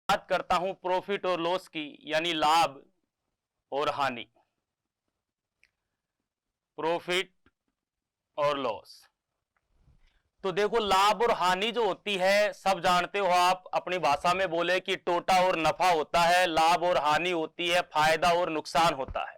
बात करता हूं प्रॉफिट और लॉस की, यानी लाभ और हानि। प्रॉफिट और लॉस। तो देखो, लाभ और हानि जो होती है सब जानते हो आप। अपनी भाषा में बोले कि टोटा और नफा होता है, लाभ और हानि होती है फायदा और नुकसान होता है।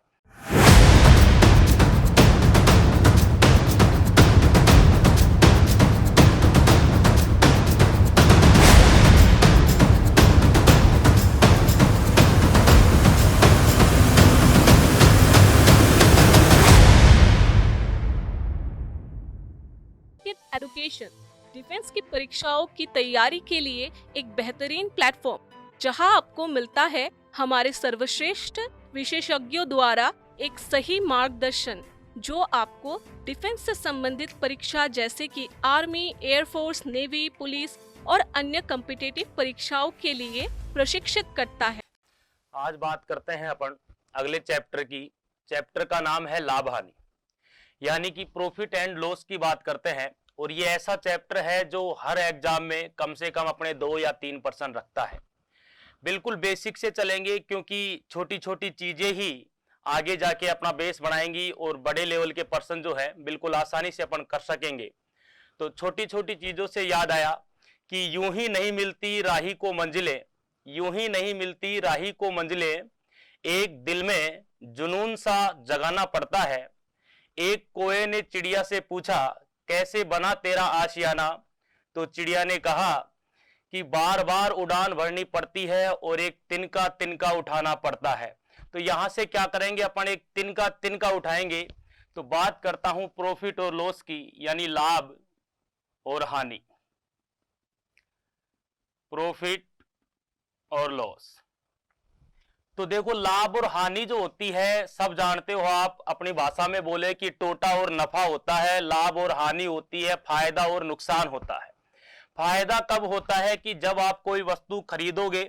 एजुकेशन डिफेंस की परीक्षाओं की तैयारी के लिए एक बेहतरीन प्लेटफॉर्म, जहां आपको मिलता है हमारे सर्वश्रेष्ठ विशेषज्ञों द्वारा एक सही मार्गदर्शन, जो आपको डिफेंस से संबंधित परीक्षा जैसे कि आर्मी, एयरफोर्स, नेवी, पुलिस और अन्य कॉम्पिटिटिव परीक्षाओं के लिए प्रशिक्षित करता है। आज बात करते हैं अपन अगले चैप्टर की। चैप्टर का नाम है लाभ हानि, यानी कि प्रॉफिट एंड लॉस की बात करते हैं। और ये ऐसा चैप्टर है जो हर एग्जाम में कम से कम अपने 2 या 3% रखता है। बिल्कुल बेसिक से चलेंगे, क्योंकि छोटी छोटी चीजें ही आगे जाके अपना बेस बनाएंगी और बड़े लेवल के पर्सन जो है बिल्कुल आसानी से अपन कर सकेंगे। तो छोटी छोटी चीजों से याद आया कि यूं ही नहीं मिलती राही को मंजिलें, यूं ही नहीं मिलती राही को मंजिलें, एक दिल में जुनून सा जगाना पड़ता है। एक कोए ने चिड़िया से पूछा, कैसे बना तेरा आशियाना? तो चिड़िया ने कहा कि बार बार उड़ान भरनी पड़ती है और एक तिनका तिनका उठाना पड़ता है। तो यहां से क्या करेंगे अपन, एक तिनका तिनका उठाएंगे। तो बात करता हूं प्रॉफिट और लॉस की, यानी लाभ और हानि। प्रॉफिट और लॉस। तो देखो, लाभ और हानि जो होती है सब जानते हो आप। अपनी भाषा में बोले कि टोटा और नफा होता है, लाभ और हानि होती है फायदा और नुकसान होता है। फायदा कब होता है कि जब आप कोई वस्तु खरीदोगे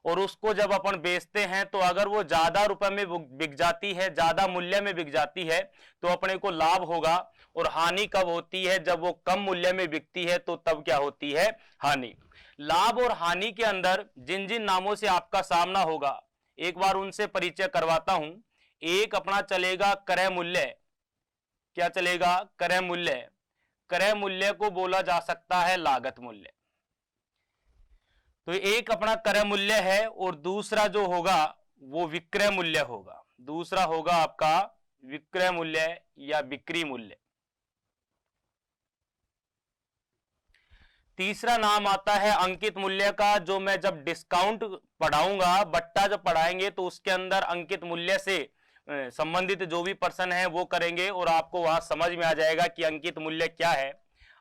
और उसको जब अपन बेचते हैं, तो अगर वो ज्यादा रुपए में बिक जाती है, ज्यादा मूल्य में बिक जाती है, तो अपने को लाभ होगा। और हानि कब होती है? जब वो कम मूल्य में बिकती है, तो तब क्या होती है? हानि। लाभ और हानि के अंदर जिन जिन नामों से आपका सामना होगा, एक बार उनसे परिचय करवाता हूं। एक अपना चलेगा क्रय मूल्य। क्या चलेगा? क्रय मूल्य। क्रय मूल्य को बोला जा सकता है लागत मूल्य। तो एक अपना क्रय मूल्य है और दूसरा जो होगा वो विक्रय मूल्य होगा। दूसरा होगा आपका विक्रय मूल्य या बिक्री मूल्य। तीसरा नाम आता है अंकित मूल्य का, जो मैं जब डिस्काउंट पढ़ाऊंगा, बट्टा जब पढ़ाएंगे, तो उसके अंदर अंकित मूल्य से संबंधित जो भी पर्सन है वो करेंगे और आपको वहां समझ में आ जाएगा कि अंकित मूल्य क्या है।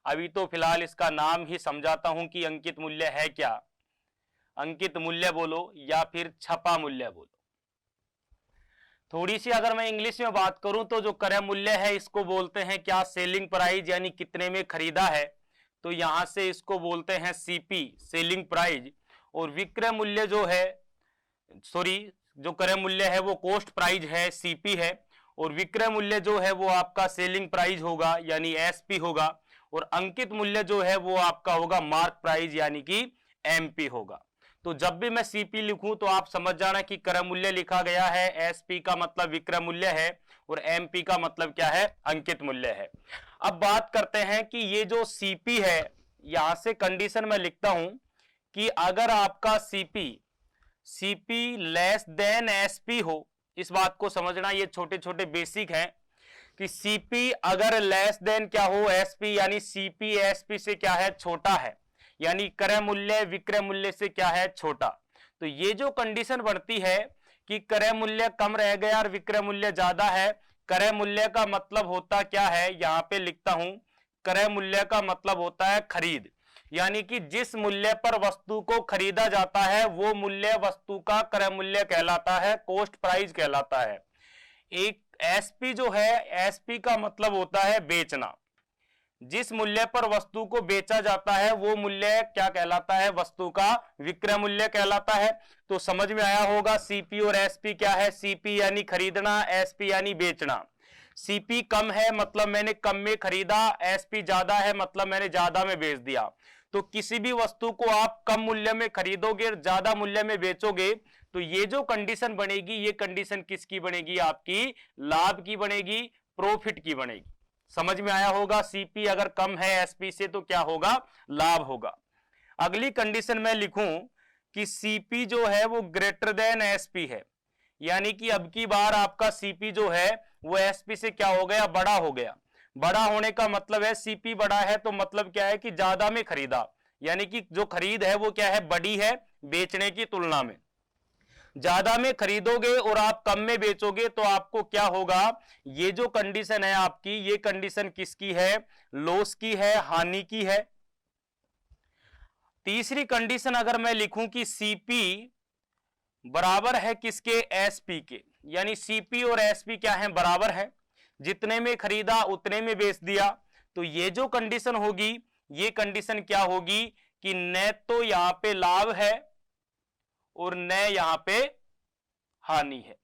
अभी तो फिलहाल इसका नाम ही समझाता हूं कि अंकित मूल्य है क्या। अंकित मूल्य बोलो या फिर छपा मूल्य बोलो। थोड़ी सी अगर मैं इंग्लिश में बात करूं, तो जो क्रय मूल्य है इसको बोलते हैं क्या? सेलिंग प्राइस, यानी कितने में खरीदा है। तो यहां से इसको बोलते हैं सीपी, सेलिंग प्राइस। और विक्रय मूल्य जो है, सॉरी, जो क्रय मूल्य है वो कॉस्ट प्राइस है, सीपी है। और विक्रय मूल्य जो है वो आपका सेलिंग प्राइस होगा, यानी एसपी होगा। और अंकित मूल्य जो है वो आपका होगा मार्क प्राइस, यानी कि एमपी होगा। तो जब भी मैं सीपी लिखूं तो आप समझ जाना कि क्रय मूल्य लिखा गया है, एसपी का मतलब विक्रय मूल्य है और एमपी का मतलब क्या है? अंकित मूल्य है। अब बात करते हैं कि ये जो सीपी है, यहां से कंडीशन में लिखता हूं कि अगर आपका सीपी लेस देन एसपी हो। इस बात को समझना, ये छोटे छोटे बेसिक हैं कि सीपी अगर लेस देन क्या हो? एसपी, यानी सीपी एसपी से क्या है? छोटा है, यानी क्रय मूल्य विक्रय मूल्य से क्या है? छोटा। तो ये जो कंडीशन बढ़ती है कि क्रय मूल्य कम रह गया और विक्रय मूल्य ज्यादा है, क्रय मूल्य का मतलब होता क्या है? यहां पे लिखता हूं, क्रय मूल्य का मतलब होता है खरीद, यानी कि जिस मूल्य पर वस्तु को खरीदा जाता है वो मूल्य वस्तु का क्रय मूल्य कहलाता है, कॉस्ट प्राइस कहलाता है। एक एसपी जो है, एसपी का मतलब होता है बेचना। जिस मूल्य पर वस्तु को बेचा जाता है वो मूल्य क्या कहलाता है? वस्तु का विक्रय मूल्य कहलाता है। तो समझ में आया होगा सीपी और एसपी क्या है? सीपी यानी खरीदना, एसपी यानी बेचना। सीपी कम है मतलब मैंने कम में खरीदा, एसपी ज्यादा है मतलब मैंने ज्यादा में बेच दिया। तो किसी भी वस्तु को आप कम मूल्य में खरीदोगे, ज्यादा मूल्य में बेचोगे, तो ये जो कंडीशन बनेगी, ये कंडीशन किसकी बनेगी? आपकी लाभ की बनेगी, प्रॉफिट की बनेगी। समझ में आया होगा? सीपी अगर कम है एसपी से तो क्या होगा? लाभ होगा। अगली कंडीशन मैं लिखूं कि सीपी जो है वो ग्रेटर देन एसपी है, यानी कि अब की बार आपका सीपी जो है वो एसपी से क्या हो गया? बड़ा हो गया। बड़ा होने का मतलब है सीपी बड़ा है तो मतलब क्या है कि ज्यादा में खरीदा, यानी कि जो खरीद है वो क्या है? बड़ी है बेचने की तुलना में। ज्यादा में खरीदोगे और आप कम में बेचोगे तो आपको क्या होगा? ये जो कंडीशन है आपकी, ये कंडीशन किसकी है? लॉस की है, हानि की है। तीसरी कंडीशन अगर मैं लिखूं कि सीपी बराबर है किसके? एसपी के, यानी सीपी और एसपी क्या है? बराबर है, जितने में खरीदा उतने में बेच दिया। तो ये जो कंडीशन होगी, ये कंडीशन क्या होगी कि न तो यहां पे लाभ है और न यहां पे हानि है,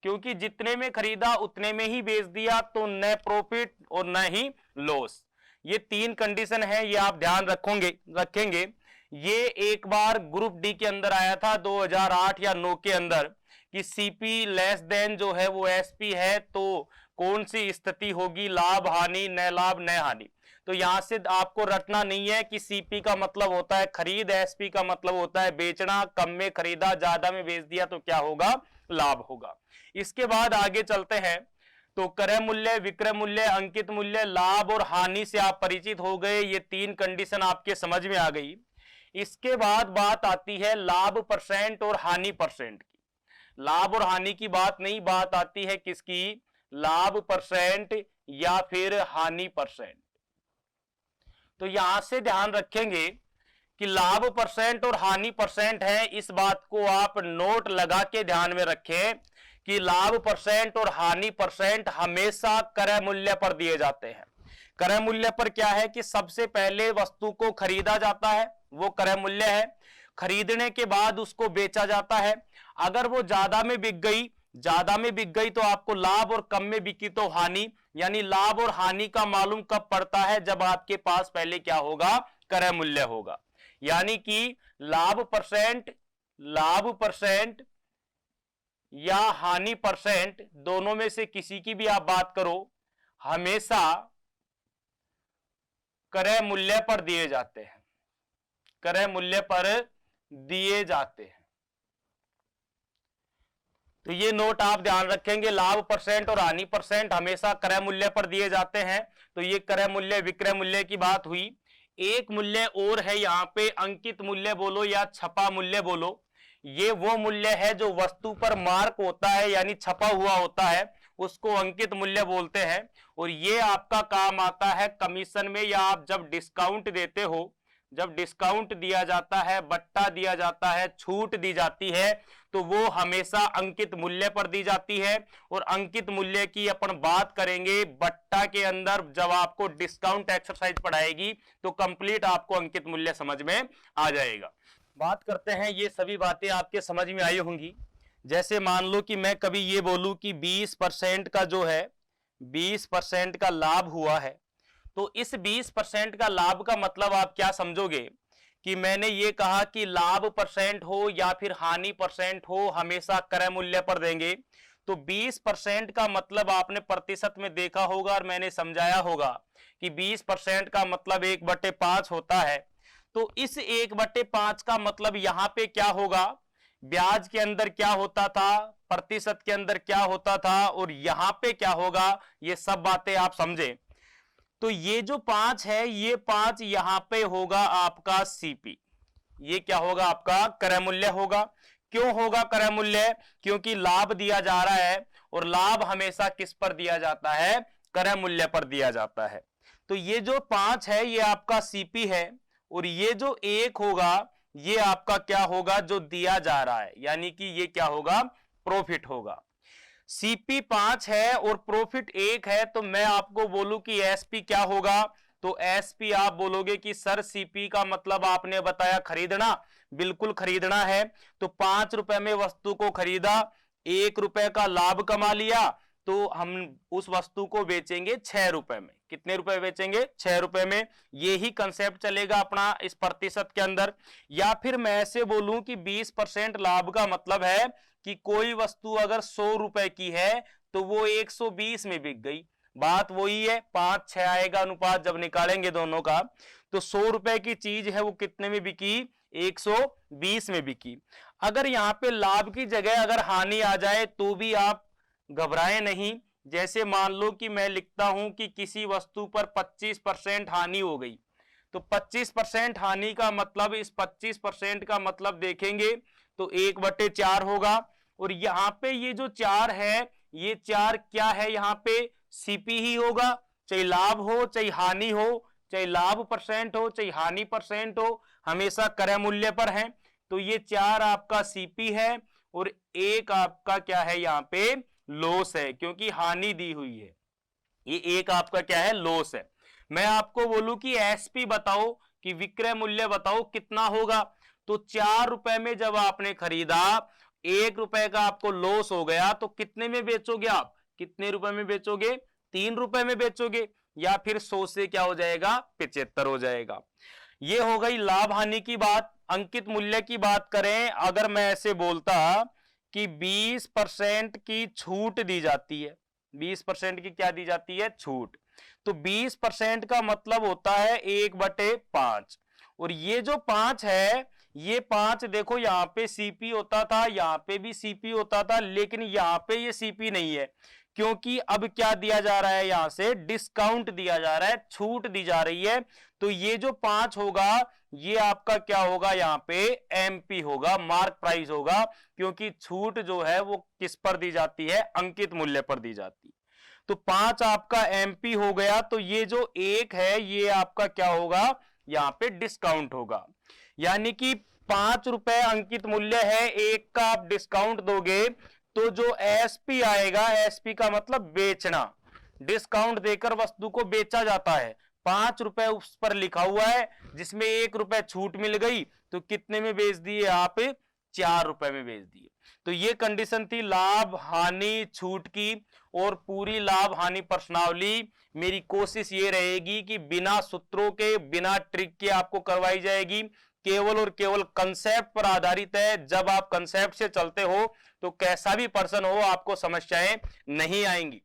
क्योंकि जितने में खरीदा उतने में ही बेच दिया, तो न प्रॉफिट और न ही लॉस। ये तीन कंडीशन है, ये आप ध्यान रखेंगे। ये एक बार ग्रुप डी के अंदर आया था 2008 या 9 के अंदर कि सीपी लेस देन जो है वो एसपी है, तो कौन सी स्थिति होगी? लाभ हानि, न लाभ न हानि। तो यहां से आपको रटना नहीं है कि सीपी का मतलब होता है खरीद, एसपी का मतलब होता है बेचना। कम में खरीदा, ज्यादा में बेच दिया तो क्या होगा? लाभ होगा। इसके बाद आगे चलते हैं तो क्रय मूल्य, विक्रय मूल्य, अंकित मूल्य, लाभ और हानि से आप परिचित हो गए। ये तीन कंडीशन आपके समझ में आ गई। इसके बाद बात आती है लाभ परसेंट और हानि परसेंट की। लाभ और हानि की बात नहीं, बात आती है किसकी? लाभ परसेंट या फिर हानि परसेंट। तो यहां से ध्यान रखेंगे कि लाभ परसेंट और हानि परसेंट है, इस बात को आप नोट लगा के ध्यान में रखें कि लाभ परसेंट और हानि परसेंट हमेशा क्रय मूल्य पर दिए जाते हैं। क्रय मूल्य पर क्या है कि सबसे पहले वस्तु को खरीदा जाता है, वो क्रय मूल्य है। खरीदने के बाद उसको बेचा जाता है। अगर वो ज्यादा में बिक गई तो आपको लाभ, और कम में बिकी तो हानि। यानी लाभ और हानि का मालूम कब पड़ता है? जब आपके पास पहले क्या होगा? क्रय मूल्य होगा। यानी कि लाभ परसेंट या हानि परसेंट, दोनों में से किसी की भी आप बात करो, हमेशा क्रय मूल्य पर दिए जाते हैं। क्रय मूल्य पर दिए जाते हैं। तो ये नोट आप ध्यान रखेंगे, लाभ परसेंट और हानि परसेंट हमेशा क्रय मूल्य पर दिए जाते हैं। तो ये क्रय मूल्य, विक्रय मूल्य की बात हुई। एक मूल्य और है यहां पे, अंकित मूल्य बोलो या छपा मूल्य बोलो। ये वो मूल्य है जो वस्तु पर मार्क होता है, यानी छपा हुआ होता है, उसको अंकित मूल्य बोलते हैं। और ये आपका काम आता है कमीशन में, या आप जब डिस्काउंट देते हो, जब डिस्काउंट दिया जाता है, बट्टा दिया जाता है, छूट दी जाती है, तो वो हमेशा अंकित मूल्य पर दी जाती है। और अंकित मूल्य की अपन बात करेंगे बट्टा के अंदर, जब आपको डिस्काउंट एक्सरसाइज पढ़ाएगी तो कंप्लीट आपको अंकित मूल्य समझ में आ जाएगा। बात करते हैं, ये सभी बातें आपके समझ में आई होंगी। जैसे मान लो कि मैं कभी ये बोलूं कि 20% का जो है 20% का लाभ हुआ है, तो इस 20% का लाभ का मतलब आप क्या समझोगे कि मैंने ये कहा कि लाभ परसेंट हो या फिर हानि परसेंट हो, हमेशा क्रय मूल्य पर देंगे। तो 20% का मतलब आपने प्रतिशत में देखा होगा और मैंने समझाया होगा कि 20% का मतलब 1/5 होता है। तो इस 1/5 का मतलब यहां पे क्या होगा? ब्याज के अंदर क्या होता था, प्रतिशत के अंदर क्या होता था, और यहां पे क्या होगा, ये सब बातें आप समझे। तो ये जो 5 है, ये 5 यहां पे होगा आपका सीपी। ये क्या होगा? आपका क्रय मूल्य होगा। क्यों होगा क्रय मूल्य? क्योंकि लाभ दिया जा रहा है, और लाभ हमेशा किस पर दिया जाता है? क्रय मूल्य पर दिया जाता है। तो ये जो 5 है ये आपका सीपी है, और ये जो 1 होगा ये आपका क्या होगा? जो दिया जा रहा है, यानी कि ये क्या होगा? प्रॉफिट होगा। सीपी 5 है और प्रॉफिट 1 है, तो मैं आपको बोलूं कि एसपी क्या होगा? तो एसपी आप बोलोगे कि सर सीपी का मतलब आपने बताया खरीदना, बिल्कुल खरीदना है। तो 5 रुपए में वस्तु को खरीदा, 1 रुपए का लाभ कमा लिया, तो हम उस वस्तु को बेचेंगे 6 रुपए में। कितने रुपए बेचेंगे? 6 रुपए में। ये ही कंसेप्ट चलेगा अपना इस प्रतिशत के अंदर। या फिर मैं ऐसे बोलूं कि 20% लाभ का मतलब है कि कोई वस्तु अगर 100 रुपए की है तो वो 120 में बिक गई। बात वही है, 5-6 आएगा अनुपात जब निकालेंगे दोनों का। तो 100 रुपए की चीज है वो कितने में बिकी? 120 में बिकी। अगर यहाँ पे लाभ की जगह अगर हानि आ जाए तो भी आप घबराएं नहीं। जैसे मान लो कि मैं लिखता हूं कि किसी वस्तु पर 25% हानि हो गई, तो 25% हानि का मतलब, इस 25% का मतलब देखेंगे तो 1/4 होगा। और यहां पे ये जो 4 है, ये 4 क्या है? यहां पे सीपी ही होगा, चाहे लाभ हो चाहे हानि हो, चाहे लाभ परसेंट हो चाहे हानि परसेंट हो, हमेशा क्रय मूल्य पर है। तो ये 4 आपका सीपी है और 1 आपका क्या है? यहाँ पे लॉस है, क्योंकि हानि दी हुई है। ये 1 आपका क्या है? लॉस है। मैं आपको बोलूं कि एसपी बताओ, कि विक्रय मूल्य बताओ कितना होगा, तो 4 रुपए में जब आपने खरीदा, 1 रुपए का आपको लॉस हो गया, तो कितने में बेचोगे आप? कितने रुपए में बेचोगे? 3 रुपए में बेचोगे। या फिर 100 से क्या हो जाएगा? 75 हो जाएगा। ये हो गई लाभ हानि की बात। अंकित मूल्य की बात करें, अगर मैं ऐसे बोलता कि 20% की छूट दी जाती है, 20% की क्या दी जाती है? छूट। तो 20% का मतलब होता है 1/5। और ये जो 5 है, ये 5 देखो यहां पे सीपी होता था, यहां पे भी सीपी होता था, लेकिन यहां पे ये सीपी नहीं है, क्योंकि अब क्या दिया जा रहा है? यहां से डिस्काउंट दिया जा रहा है, छूट दी जा रही है। तो ये जो 5 होगा, ये आपका क्या होगा? यहां पे एमपी होगा, मार्क प्राइस होगा, क्योंकि छूट जो है वो किस पर दी जाती है? अंकित मूल्य पर दी जाती है। तो 5 आपका एमपी हो गया। तो ये जो 1 है, ये आपका क्या होगा? यहां पे डिस्काउंट होगा। यानी कि 5 रुपए अंकित मूल्य है, 1 का आप डिस्काउंट दोगे तो जो एसपी आएगा, एसपी का मतलब बेचना, डिस्काउंट देकर वस्तु को बेचा जाता है। 5 रुपए उस पर लिखा हुआ है, जिसमें 1 रुपए छूट मिल गई, तो कितने में बेच दिए आप? 4 रुपए में बेच दिए। तो ये कंडीशन थी लाभ हानि छूट की। और पूरी लाभ हानि प्रश्नावली मेरी कोशिश ये रहेगी कि बिना सूत्रों के, बिना ट्रिक के आपको करवाई जाएगी, केवल और केवल कंसेप्ट पर आधारित है। जब आप कंसेप्ट से चलते हो तो कैसा भी पर्सन हो, आपको समस्याएं नहीं आएंगी।